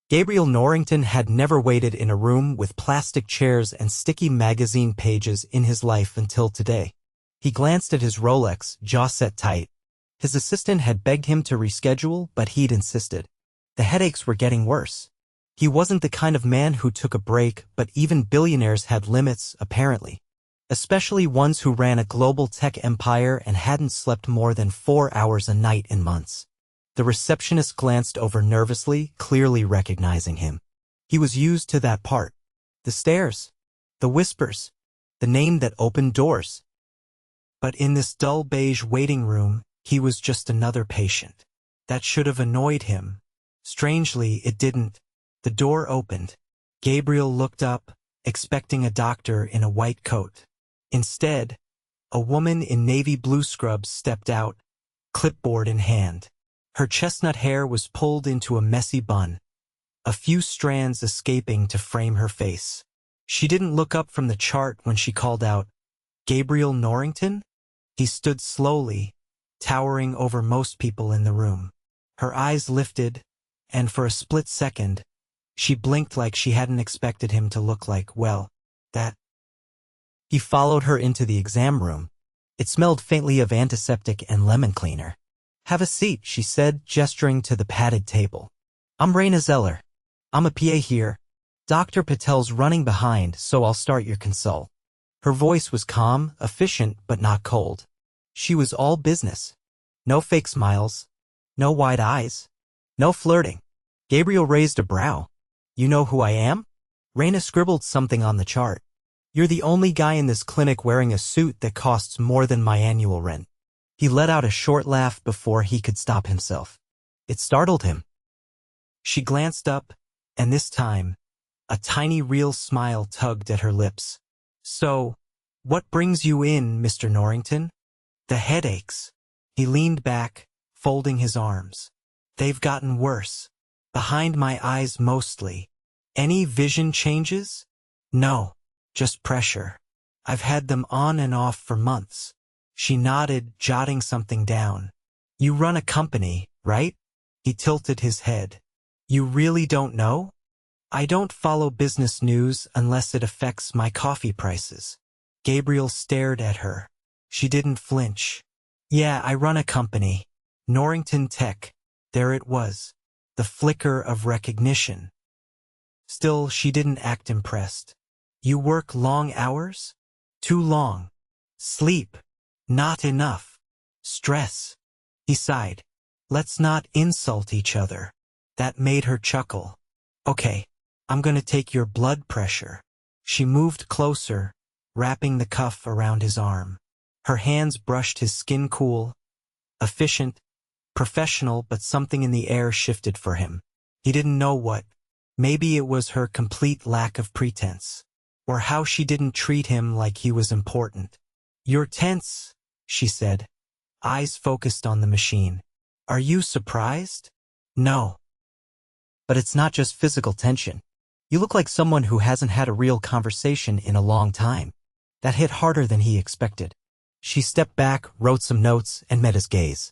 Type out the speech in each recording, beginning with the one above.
Gabriel Norrington had never waited in a room with plastic chairs and sticky magazine pages in his life until today. He glanced at his Rolex, jaw set tight. His assistant had begged him to reschedule, but he'd insisted. The headaches were getting worse. He wasn't the kind of man who took a break, but even billionaires had limits, apparently. Especially ones who ran a global tech empire and hadn't slept more than 4 hours a night in months. The receptionist glanced over nervously, clearly recognizing him. He was used to that part. The stares. The whispers. The name that opened doors. But in this dull beige waiting room, he was just another patient. That should have annoyed him. Strangely, it didn't. The door opened. Gabriel looked up, expecting a doctor in a white coat. Instead, a woman in navy blue scrubs stepped out, clipboard in hand. Her chestnut hair was pulled into a messy bun, a few strands escaping to frame her face. She didn't look up from the chart when she called out, "Gabriel Norrington?" He stood slowly, towering over most people in the room. Her eyes lifted, and for a split second, she blinked like she hadn't expected him to look like, well, that. He followed her into the exam room. It smelled faintly of antiseptic and lemon cleaner. "Have a seat," she said, gesturing to the padded table. "I'm Raina Zeller. I'm a PA here. Dr. Patel's running behind, so I'll start your consult." Her voice was calm, efficient, but not cold. She was all business. No fake smiles. No wide eyes. No flirting. Gabriel raised a brow. "You know who I am?" Raina scribbled something on the chart. "You're the only guy in this clinic wearing a suit that costs more than my annual rent." He let out a short laugh before he could stop himself. It startled him. She glanced up, and this time, a tiny real smile tugged at her lips. "So, what brings you in, Mr. Norrington?" "The headaches." He leaned back, folding his arms. "They've gotten worse. Behind my eyes mostly. Any vision changes?" "No, just pressure. I've had them on and off for months." She nodded, jotting something down. "You run a company, right?" He tilted his head. "You really don't know?" "I don't follow business news unless it affects my coffee prices." Gabriel stared at her. She didn't flinch. "Yeah, I run a company. Norrington Tech." There it was. The flicker of recognition. Still, she didn't act impressed. "You work long hours?" "Too long." "Sleep?" "Not enough." "Stress." He sighed. "Let's not insult each other." That made her chuckle. "Okay, I'm gonna take your blood pressure." She moved closer, wrapping the cuff around his arm. Her hands brushed his skin cool, efficient, professional, but something in the air shifted for him. He didn't know what. Maybe it was her complete lack of pretense, or how she didn't treat him like he was important. "You're tense," she said, eyes focused on the machine. "Are you surprised?" "No." "But it's not just physical tension. You look like someone who hasn't had a real conversation in a long time." That hit harder than he expected. She stepped back, wrote some notes, and met his gaze.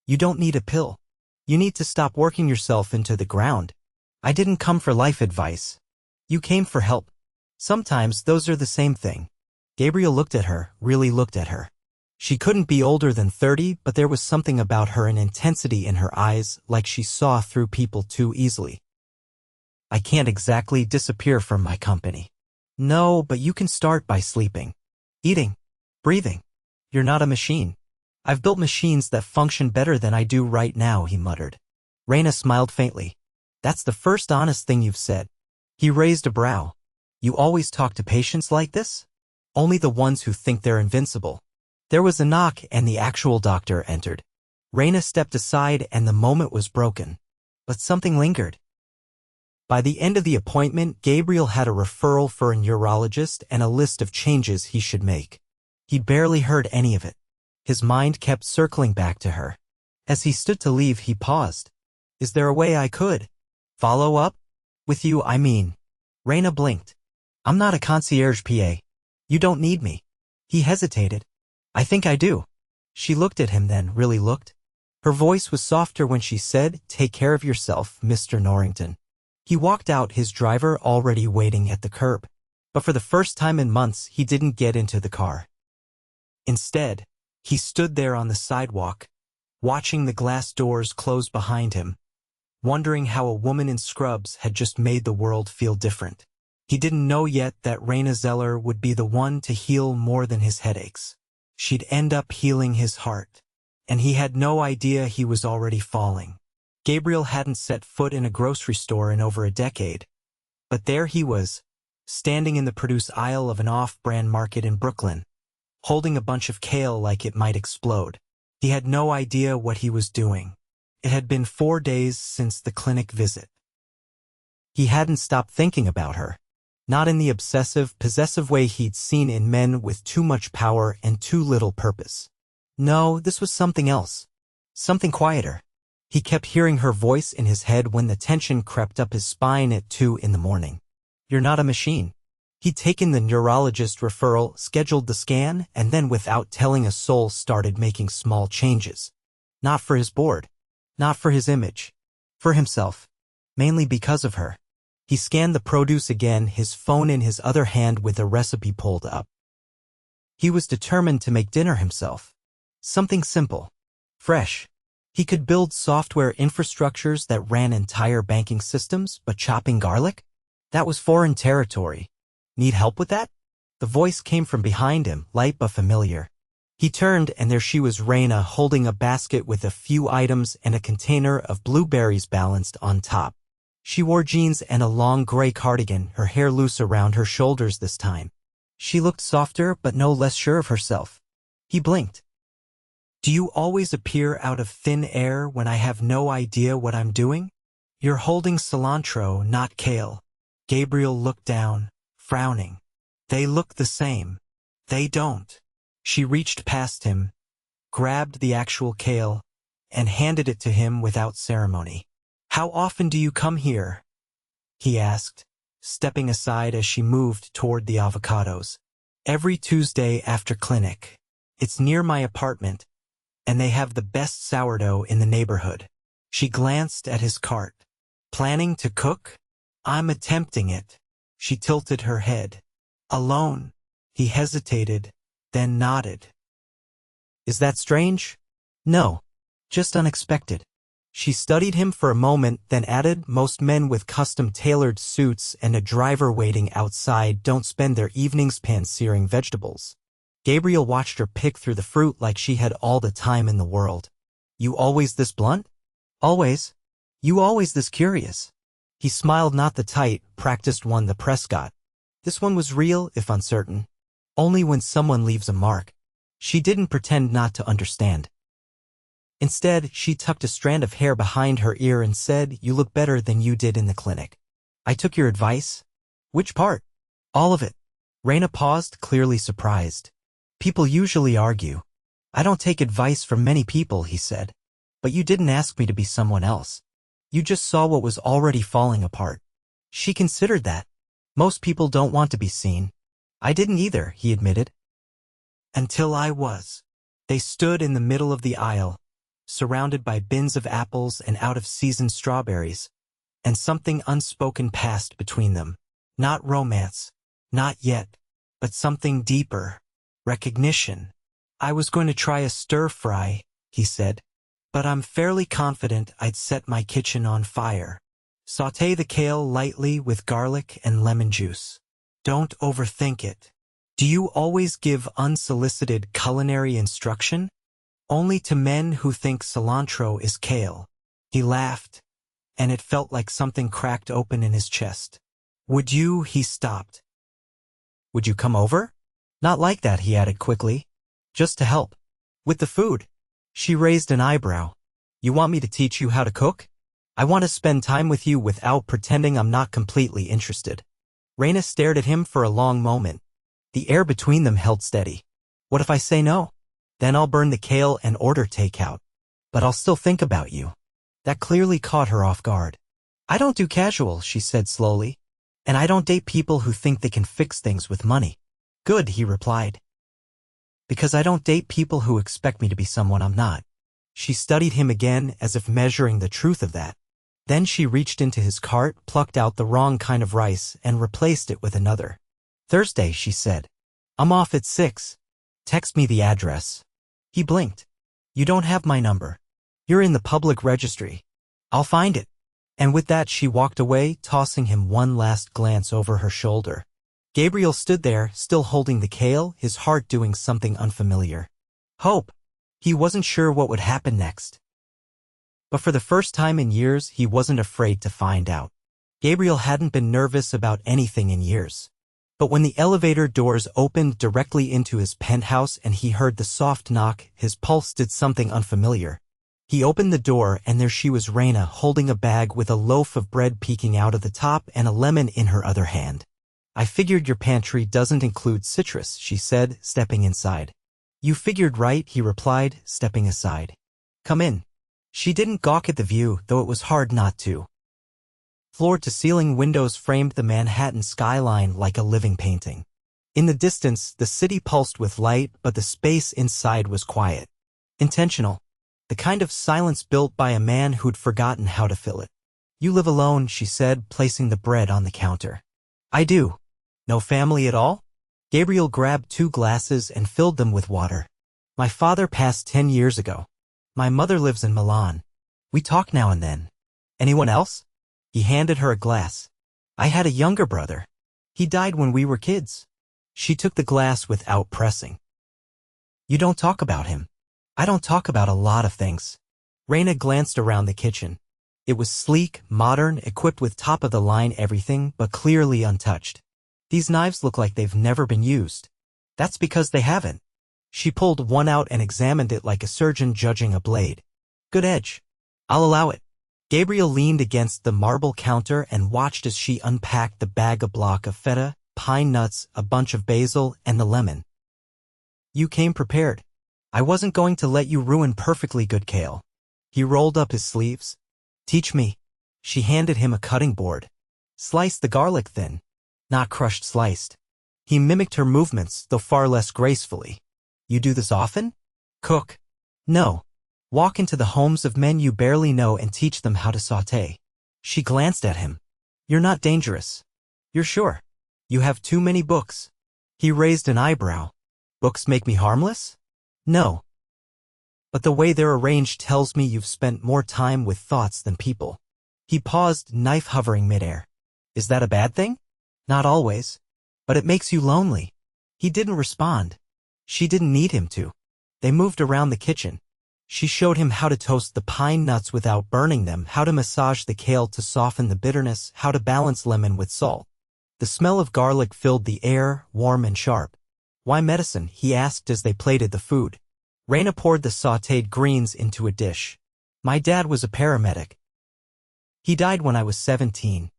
"You don't need a pill. You need to stop working yourself into the ground. I didn't come for life advice. You came for help. Sometimes those are the same thing." Gabriel looked at her, really looked at her. She couldn't be older than 30, but there was something about her, an intensity in her eyes, like she saw through people too easily. "I can't exactly disappear from my company." "No, but you can start by sleeping. Eating. Breathing. You're not a machine." "I've built machines that function better than I do right now," he muttered. Raina smiled faintly. "That's the first honest thing you've said." He raised a brow. "You always talk to patients like this?" "Only the ones who think they're invincible." There was a knock and the actual doctor entered. Raina stepped aside and the moment was broken. But something lingered. By the end of the appointment, Gabriel had a referral for a neurologist and a list of changes he should make. He'd barely heard any of it. His mind kept circling back to her. As he stood to leave, he paused. "Is there a way I could follow up with you, I mean?" Raina blinked. "I'm not a concierge PA. You don't need me." He hesitated. "I think I do." She looked at him then, really looked. Her voice was softer when she said, "Take care of yourself, Mr. Norrington." He walked out, his driver already waiting at the curb. But for the first time in months, he didn't get into the car. Instead, he stood there on the sidewalk, watching the glass doors close behind him, wondering how a woman in scrubs had just made the world feel different. He didn't know yet that Raina Zeller would be the one to heal more than his headaches. She'd end up healing his heart. And he had no idea he was already falling. Gabriel hadn't set foot in a grocery store in over a decade. But there he was, standing in the produce aisle of an off-brand market in Brooklyn, holding a bunch of kale like it might explode. He had no idea what he was doing. It had been 4 days since the clinic visit. He hadn't stopped thinking about her. Not in the obsessive, possessive way he'd seen in men with too much power and too little purpose. No, this was something else. Something quieter. He kept hearing her voice in his head when the tension crept up his spine at 2 in the morning. "You're not a machine." He'd taken the neurologist referral, scheduled the scan, and then without telling a soul started making small changes. Not for his board. Not for his image. For himself. Mainly because of her. He scanned the produce again, his phone in his other hand with a recipe pulled up. He was determined to make dinner himself. Something simple. Fresh. He could build software infrastructures that ran entire banking systems, but chopping garlic? That was foreign territory. Need help with that? The voice came from behind him, light but familiar. He turned, and there she was, Raina, holding a basket with a few items and a container of blueberries balanced on top. She wore jeans and a long gray cardigan, her hair loose around her shoulders this time. She looked softer but no less sure of herself. He blinked. "Do you always appear out of thin air when I have no idea what I'm doing? You're holding cilantro, not kale." Gabriel looked down, frowning. "They look the same." "They don't." She reached past him, grabbed the actual kale, and handed it to him without ceremony. "How often do you come here?" he asked, stepping aside as she moved toward the avocados. "Every Tuesday after clinic. It's near my apartment, and they have the best sourdough in the neighborhood." She glanced at his cart. "Planning to cook?" "I'm attempting it." She tilted her head. "Alone?" He hesitated, then nodded. "Is that strange?" "No. Just unexpected." She studied him for a moment, then added, "Most men with custom-tailored suits and a driver waiting outside don't spend their evenings pan-searing vegetables." Gabriel watched her pick through the fruit like she had all the time in the world. "You always this blunt?" "Always." "You always this curious?" He smiled, not the tight, practiced one the Prescott. This one was real, if uncertain. Only when someone leaves a mark. She didn't pretend not to understand. Instead, she tucked a strand of hair behind her ear and said, "You look better than you did in the clinic." "I took your advice?" "Which part?" "All of it." Raina paused, clearly surprised. "People usually argue." "I don't take advice from many people," he said. "But you didn't ask me to be someone else. You just saw what was already falling apart." She considered that. Most people don't want to be seen. "I didn't either," he admitted. "Until I was." They stood in the middle of the aisle, surrounded by bins of apples and out-of-season strawberries, and something unspoken passed between them. Not romance, not yet, but something deeper. Recognition. "I was going to try a stir-fry," he said, "but I'm fairly confident I'd set my kitchen on fire. Sauté the kale lightly with garlic and lemon juice. Don't overthink it." "Do you always give unsolicited culinary instruction?" "Only to men who think cilantro is kale." He laughed, and it felt like something cracked open in his chest. "Would you?" He stopped. "Would you come over?" "Not like that," he added quickly. "Just to help." "With the food?" She raised an eyebrow. "You want me to teach you how to cook?" "I want to spend time with you without pretending I'm not completely interested." Raina stared at him for a long moment. The air between them held steady. "What if I say no? Then I'll burn the kale and order takeout. But I'll still think about you." That clearly caught her off guard. "I don't do casual," she said slowly. "And I don't date people who think they can fix things with money." "Good," he replied. "Because I don't date people who expect me to be someone I'm not." She studied him again, as if measuring the truth of that. Then she reached into his cart, plucked out the wrong kind of rice, and replaced it with another. "Thursday," she said. "I'm off at 6. Text me the address." He blinked. "You don't have my number. You're in the public registry. I'll find it." And with that she walked away, tossing him one last glance over her shoulder. Gabriel stood there, still holding the kale, his heart doing something unfamiliar. Hope. He wasn't sure what would happen next. But for the first time in years, he wasn't afraid to find out. Gabriel hadn't been nervous about anything in years. But when the elevator doors opened directly into his penthouse and he heard the soft knock, his pulse did something unfamiliar. He opened the door and there she was, Raina, holding a bag with a loaf of bread peeking out of the top and a lemon in her other hand. "I figured your pantry doesn't include citrus," she said, stepping inside. "You figured right," he replied, stepping aside. "Come in." She didn't gawk at the view, though it was hard not to. Floor-to-ceiling windows framed the Manhattan skyline like a living painting. In the distance, the city pulsed with light, but the space inside was quiet. Intentional. The kind of silence built by a man who'd forgotten how to fill it. "You live alone," she said, placing the bread on the counter. "I do." "No family at all?" Gabriel grabbed 2 glasses and filled them with water. "My father passed 10 years ago. My mother lives in Milan. We talk now and then." "Anyone else?" He handed her a glass. "I had a younger brother. He died when we were kids." She took the glass without pressing. "You don't talk about him." "I don't talk about a lot of things." Raina glanced around the kitchen. It was sleek, modern, equipped with top-of-the-line everything, but clearly untouched. "These knives look like they've never been used." "That's because they haven't." She pulled one out and examined it like a surgeon judging a blade. "Good edge. I'll allow it." Gabriel leaned against the marble counter and watched as she unpacked the bag, a block of feta, pine nuts, a bunch of basil, and the lemon. "You came prepared. I wasn't going to let you ruin perfectly good kale." He rolled up his sleeves. "Teach me." She handed him a cutting board. "Slice the garlic thin." "Not crushed, sliced." He mimicked her movements, though far less gracefully. "You do this often?" "Cook." "No. Walk into the homes of men you barely know and teach them how to sauté." She glanced at him. "You're not dangerous." "You're sure? You have too many books." He raised an eyebrow. "Books make me harmless?" "No. But the way they're arranged tells me you've spent more time with thoughts than people." He paused, knife hovering midair. "Is that a bad thing?" "Not always. But it makes you lonely." He didn't respond. She didn't need him to. They moved around the kitchen. She showed him how to toast the pine nuts without burning them, how to massage the kale to soften the bitterness, how to balance lemon with salt. The smell of garlic filled the air, warm and sharp. "Why medicine?" he asked as they plated the food. Raina poured the sautéed greens into a dish. "My dad was a paramedic. He died when I was 17.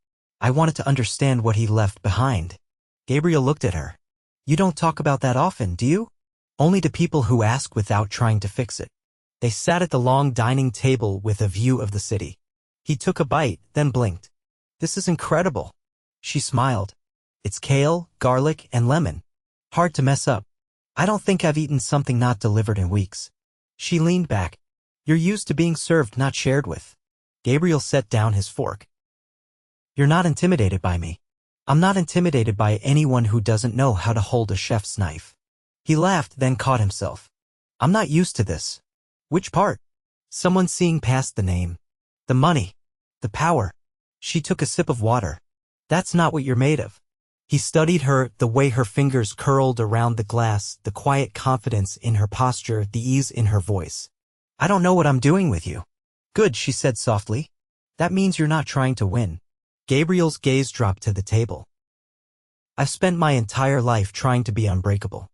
I wanted to understand what he left behind." Gabriel looked at her. "You don't talk about that often, do you?" "Only to people who ask without trying to fix it." They sat at the long dining table with a view of the city. He took a bite, then blinked. "This is incredible." She smiled. "It's kale, garlic, and lemon. Hard to mess up. I don't think I've eaten something not delivered in weeks." She leaned back. "You're used to being served, not shared with." Gabriel set down his fork. "You're not intimidated by me." "I'm not intimidated by anyone who doesn't know how to hold a chef's knife." He laughed, then caught himself. "I'm not used to this." "Which part?" "Someone seeing past the name. The money. The power." She took a sip of water. "That's not what you're made of." He studied her, the way her fingers curled around the glass, the quiet confidence in her posture, the ease in her voice. "I don't know what I'm doing with you." "Good," she said softly. "That means you're not trying to win." Gabriel's gaze dropped to the table. "I've spent my entire life trying to be unbreakable.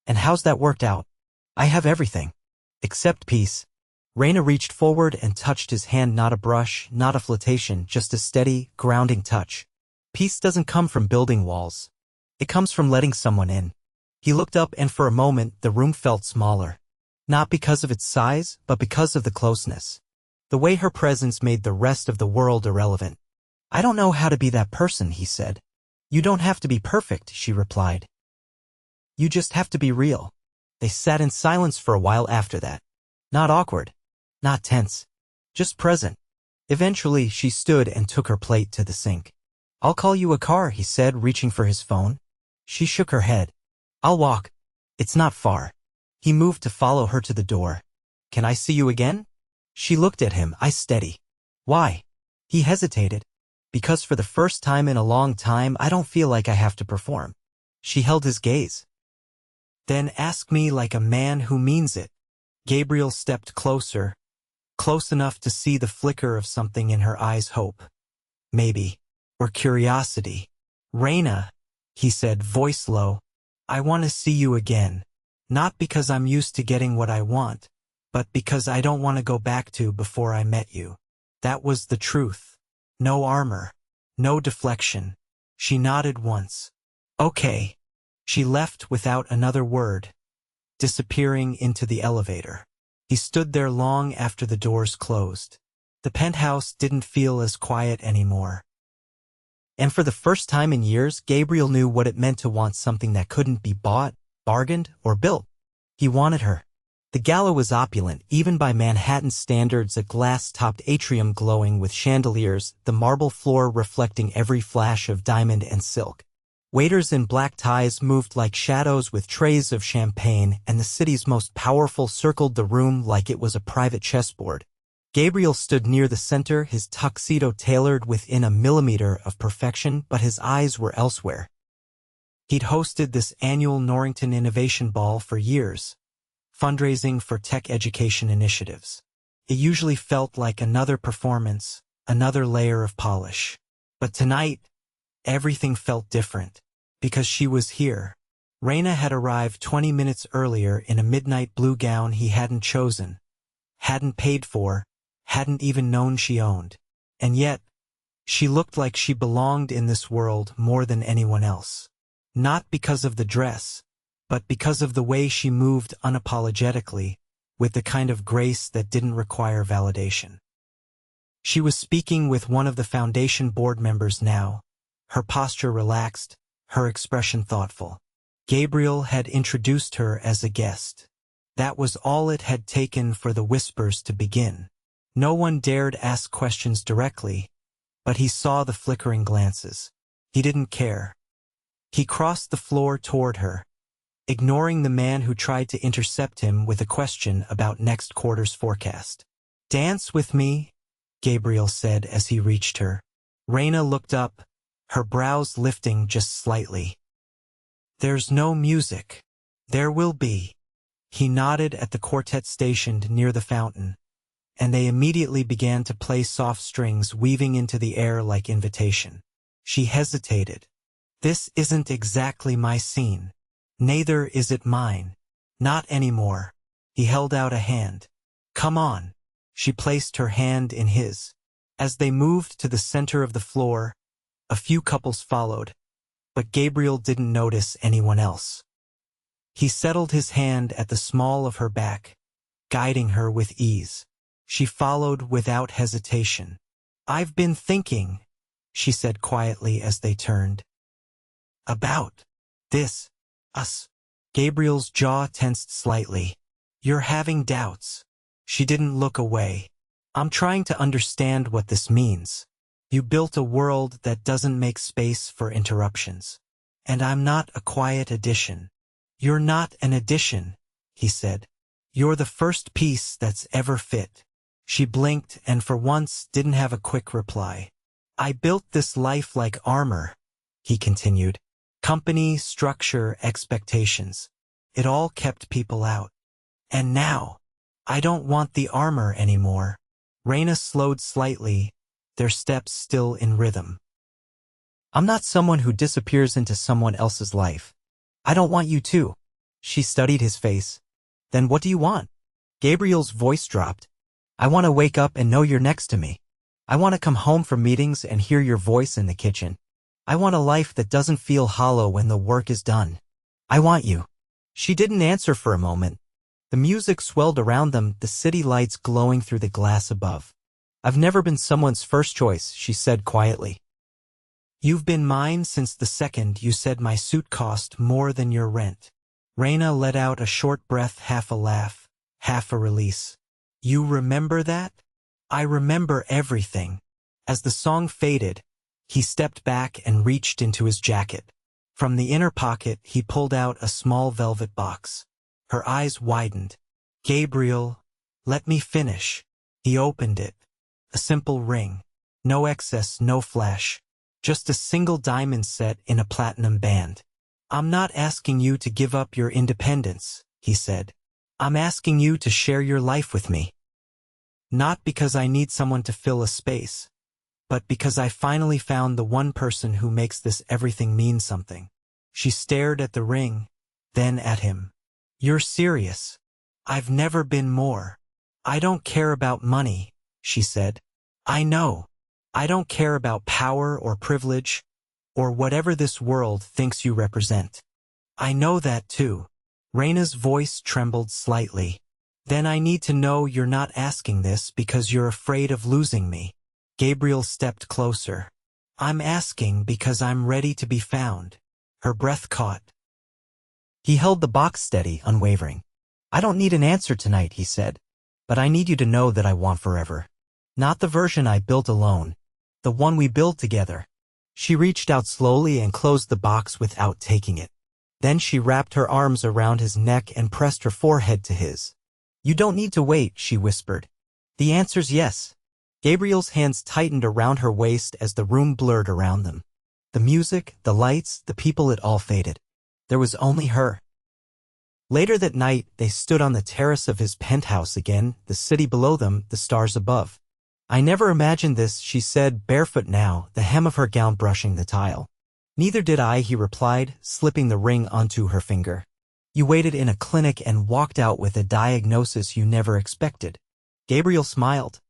And how's that worked out? I have everything. Except peace." Raina reached forward and touched his hand, not a brush, not a flirtation, just a steady, grounding touch. "Peace doesn't come from building walls. It comes from letting someone in." He looked up and for a moment the room felt smaller. Not because of its size, but because of the closeness. The way her presence made the rest of the world irrelevant. "I don't know how to be that person," he said. "You don't have to be perfect," she replied. "You just have to be real." They sat in silence for a while after that. Not awkward. Not tense. Just present. Eventually, she stood and took her plate to the sink. "I'll call you a car," he said, reaching for his phone. She shook her head. "I'll walk. It's not far." He moved to follow her to the door. "Can I see you again?" She looked at him, eyes steady. "Why?" He hesitated. "Because for the first time in a long time, I don't feel like I have to perform." She held his gaze. "Then ask me like a man who means it." Gabriel stepped closer, close enough to see the flicker of something in her eyes, hope. Maybe. Or curiosity. "Raina," he said, voice low, "I want to see you again. Not because I'm used to getting what I want, but because I don't want to go back to before I met you." That was the truth. No armor. No deflection. She nodded once. "Okay." She left without another word, disappearing into the elevator. He stood there long after the doors closed. The penthouse didn't feel as quiet anymore. And for the first time in years, Gabriel knew what it meant to want something that couldn't be bought, bargained, or built. He wanted her. The gala was opulent, even by Manhattan standards, a glass-topped atrium glowing with chandeliers, the marble floor reflecting every flash of diamond and silk. Waiters in black ties moved like shadows with trays of champagne, and the city's most powerful circled the room like it was a private chessboard. Gabriel stood near the center, his tuxedo tailored within a millimeter of perfection, but his eyes were elsewhere. He'd hosted this annual Norrington Innovation Ball for years, fundraising for tech education initiatives. It usually felt like another performance, another layer of polish. But tonight, everything felt different, because she was here. Raina had arrived 20 minutes earlier in a midnight blue gown he hadn't chosen, hadn't paid for, hadn't even known she owned. And yet, she looked like she belonged in this world more than anyone else. Not because of the dress, but because of the way she moved unapologetically, with the kind of grace that didn't require validation. She was speaking with one of the foundation board members now, her posture relaxed, her expression thoughtful. Gabriel had introduced her as a guest. That was all it had taken for the whispers to begin. No one dared ask questions directly, but he saw the flickering glances. He didn't care. He crossed the floor toward her, ignoring the man who tried to intercept him with a question about next quarter's forecast. "Dance with me," Gabriel said as he reached her. Raina looked up, her brows lifting just slightly. "There's no music." "There will be." He nodded at the quartet stationed near the fountain, and they immediately began to play soft strings weaving into the air like invitation. She hesitated. "This isn't exactly my scene. Neither is it mine. Not anymore." He held out a hand. "Come on." She placed her hand in his. As they moved to the center of the floor, a few couples followed, but Gabriel didn't notice anyone else. He settled his hand at the small of her back, guiding her with ease. She followed without hesitation. "I've been thinking," she said quietly as they turned. "About this, us." Gabriel's jaw tensed slightly. "You're having doubts." She didn't look away. "I'm trying to understand what this means. You built a world that doesn't make space for interruptions. And I'm not a quiet addition." "You're not an addition," he said. "You're the first piece that's ever fit." She blinked and for once didn't have a quick reply. "I built this life like armor," he continued. "Company, structure, expectations. It all kept people out. And now, I don't want the armor anymore." Raina slowed slightly, their steps still in rhythm. "I'm not someone who disappears into someone else's life. I don't want you to." She studied his face. "Then what do you want?" Gabriel's voice dropped. "I want to wake up and know you're next to me. I want to come home from meetings and hear your voice in the kitchen. I want a life that doesn't feel hollow when the work is done. I want you." She didn't answer for a moment. The music swelled around them, the city lights glowing through the glass above. "I've never been someone's first choice," she said quietly. "You've been mine since the second you said my suit cost more than your rent." Raina let out a short breath, half a laugh, half a release. "You remember that?" I remember everything. As the song faded, he stepped back and reached into his jacket. From the inner pocket, he pulled out a small velvet box. Her eyes widened. Gabriel, let me finish. He opened it. A simple ring. No excess, no flash. Just a single diamond set in a platinum band. I'm not asking you to give up your independence, he said. I'm asking you to share your life with me. Not because I need someone to fill a space, but because I finally found the one person who makes this everything mean something. She stared at the ring, then at him. You're serious. I've never been more. I don't care about money, she said. I know. I don't care about power or privilege, or whatever this world thinks you represent. I know that too. Raina's voice trembled slightly. Then I need to know you're not asking this because you're afraid of losing me. Gabriel stepped closer. I'm asking because I'm ready to be found. Her breath caught. He held the box steady, unwavering. I don't need an answer tonight, he said. But I need you to know that I want forever. Not the version I built alone. The one we build together. She reached out slowly and closed the box without taking it. Then she wrapped her arms around his neck and pressed her forehead to his. You don't need to wait, she whispered. The answer's yes. Gabriel's hands tightened around her waist as the room blurred around them. The music, the lights, the people, it all faded. There was only her. Later that night, they stood on the terrace of his penthouse again, the city below them, the stars above. I never imagined this, she said, barefoot now, the hem of her gown brushing the tile. Neither did I, he replied, slipping the ring onto her finger. You waited in a clinic and walked out with a diagnosis you never expected. Gabriel smiled.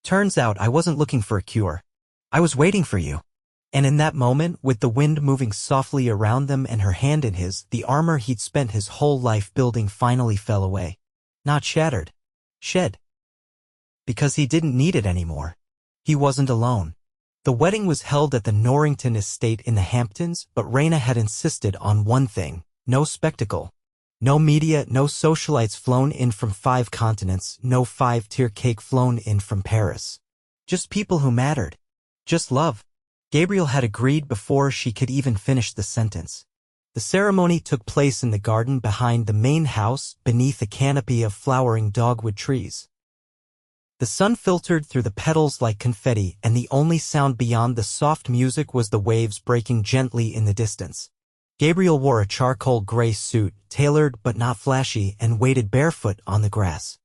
Turns out I wasn't looking for a cure. I was waiting for you. And in that moment, with the wind moving softly around them and her hand in his, the armor he'd spent his whole life building finally fell away. Not shattered. Shed. Because he didn't need it anymore. He wasn't alone. The wedding was held at the Norrington estate in the Hamptons, but Raina had insisted on one thing: no spectacle. No media, no socialites flown in from 5 continents, no 5-tier cake flown in from Paris. Just people who mattered. Just love. Gabriel had agreed before she could even finish the sentence. The ceremony took place in the garden behind the main house, beneath a canopy of flowering dogwood trees. The sun filtered through the petals like confetti, and the only sound beyond the soft music was the waves breaking gently in the distance. Gabriel wore a charcoal gray suit, tailored but not flashy, and waited barefoot on the grass.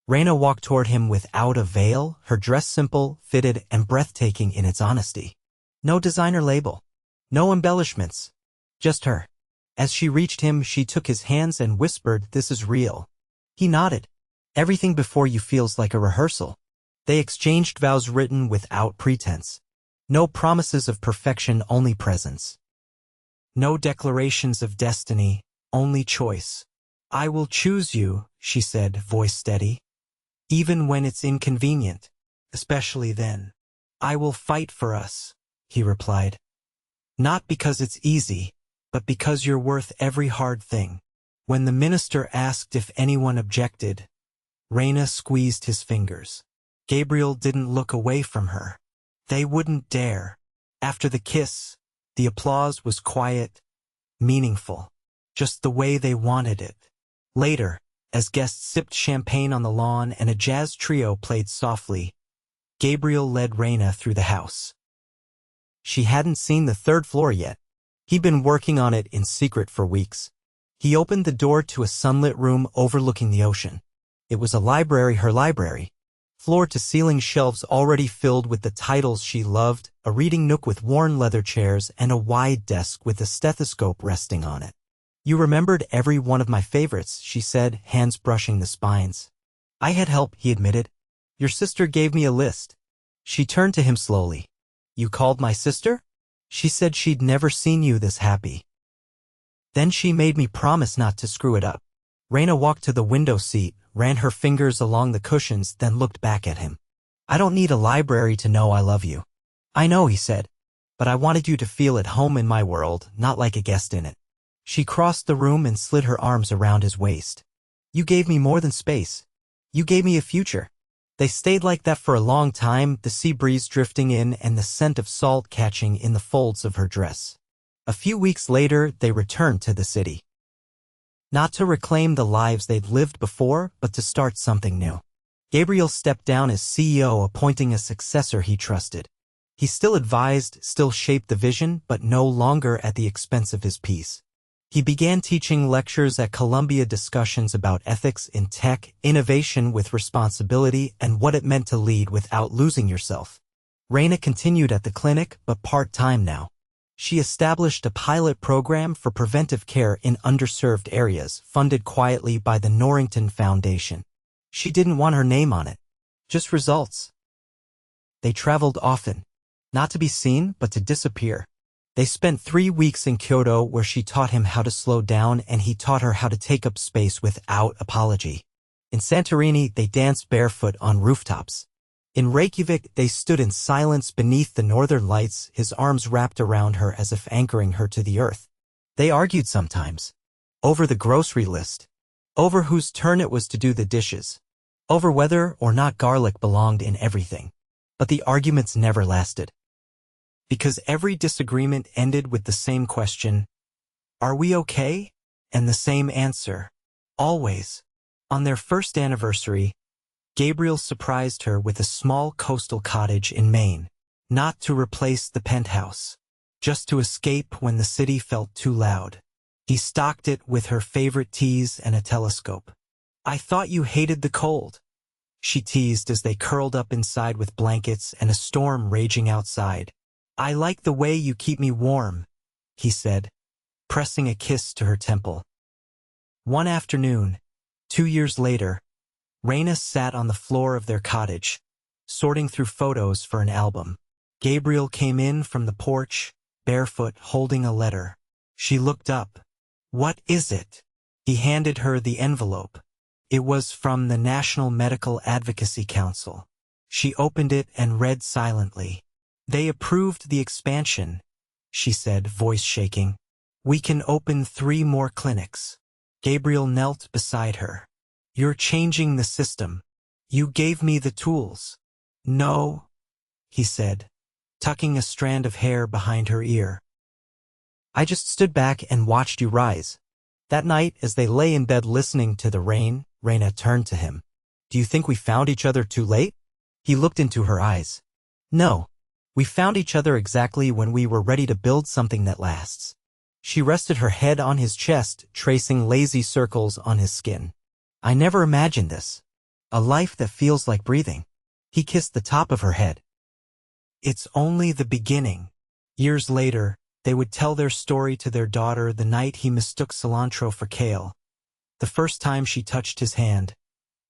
Raina walked toward him without a veil, her dress simple, fitted, and breathtaking in its honesty. No designer label. No embellishments. Just her. As she reached him, she took his hands and whispered, "This is real." He nodded. Everything before you feels like a rehearsal. They exchanged vows written without pretense. No promises of perfection, only presence. No declarations of destiny, only choice. I will choose you, she said, voice steady. Even when it's inconvenient. Especially then. I will fight for us, he replied. Not because it's easy, but because you're worth every hard thing. When the minister asked if anyone objected, Raina squeezed his fingers. Gabriel didn't look away from her. They wouldn't dare. After the kiss, the applause was quiet, meaningful, just the way they wanted it. Later, as guests sipped champagne on the lawn and a jazz trio played softly, Gabriel led Raina through the house. She hadn't seen the 3rd floor yet. He'd been working on it in secret for weeks. He opened the door to a sunlit room overlooking the ocean. It was a library, her library. Floor-to-ceiling shelves already filled with the titles she loved, a reading nook with worn leather chairs, and a wide desk with a stethoscope resting on it. You remembered every one of my favorites, she said, hands brushing the spines. I had help, he admitted. Your sister gave me a list. She turned to him slowly. You called my sister? She said she'd never seen you this happy. Then she made me promise not to screw it up. Raina walked to the window seat, ran her fingers along the cushions, then looked back at him. I don't need a library to know I love you. I know, he said, but I wanted you to feel at home in my world, not like a guest in it. She crossed the room and slid her arms around his waist. You gave me more than space. You gave me a future. They stayed like that for a long time, the sea breeze drifting in and the scent of salt catching in the folds of her dress. A few weeks later, they returned to the city. Not to reclaim the lives they'd lived before, but to start something new. Gabriel stepped down as CEO, appointing a successor he trusted. He still advised, still shaped the vision, but no longer at the expense of his peace. He began teaching lectures at Columbia, discussions about ethics in tech, innovation with responsibility, and what it meant to lead without losing yourself. Raina continued at the clinic, but part-time now. She established a pilot program for preventive care in underserved areas, funded quietly by the Norrington Foundation. She didn't want her name on it, just results. They traveled often, not to be seen, but to disappear. They spent 3 weeks in Kyoto, where she taught him how to slow down and he taught her how to take up space without apology. In Santorini, they danced barefoot on rooftops. In Reykjavik, they stood in silence beneath the northern lights, his arms wrapped around her as if anchoring her to the earth. They argued sometimes. Over the grocery list. Over whose turn it was to do the dishes. Over whether or not garlic belonged in everything. But the arguments never lasted. Because every disagreement ended with the same question, "Are we okay?" And the same answer, always. On their first anniversary, Gabriel surprised her with a small coastal cottage in Maine, not to replace the penthouse, just to escape when the city felt too loud. He stocked it with her favorite teas and a telescope. "I thought you hated the cold," she teased as they curled up inside with blankets and a storm raging outside. "I like the way you keep me warm," he said, pressing a kiss to her temple. One afternoon, 2 years later, Raina sat on the floor of their cottage, sorting through photos for an album. Gabriel came in from the porch, barefoot, holding a letter. She looked up. "What is it?" He handed her the envelope. It was from the National Medical Advocacy Council. She opened it and read silently. "They approved the expansion," she said, voice shaking. "We can open 3 more clinics." Gabriel knelt beside her. "You're changing the system. You gave me the tools." "No," he said, tucking a strand of hair behind her ear. "I just stood back and watched you rise." That night, as they lay in bed listening to the rain, Raina turned to him. "Do you think we found each other too late?" He looked into her eyes. "No. We found each other exactly when we were ready to build something that lasts." She rested her head on his chest, tracing lazy circles on his skin. "I never imagined this. A life that feels like breathing." He kissed the top of her head. "It's only the beginning." Years later, they would tell their story to their daughter, the night he mistook cilantro for kale. The first time she touched his hand.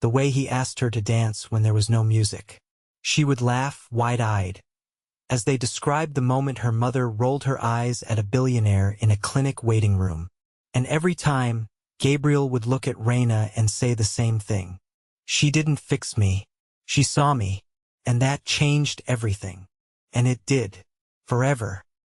The way he asked her to dance when there was no music. She would laugh, wide-eyed. As they described the moment, her mother rolled her eyes at a billionaire in a clinic waiting room. And every time, Gabriel would look at Raina and say the same thing. "She didn't fix me. She saw me. And that changed everything." And it did. Forever.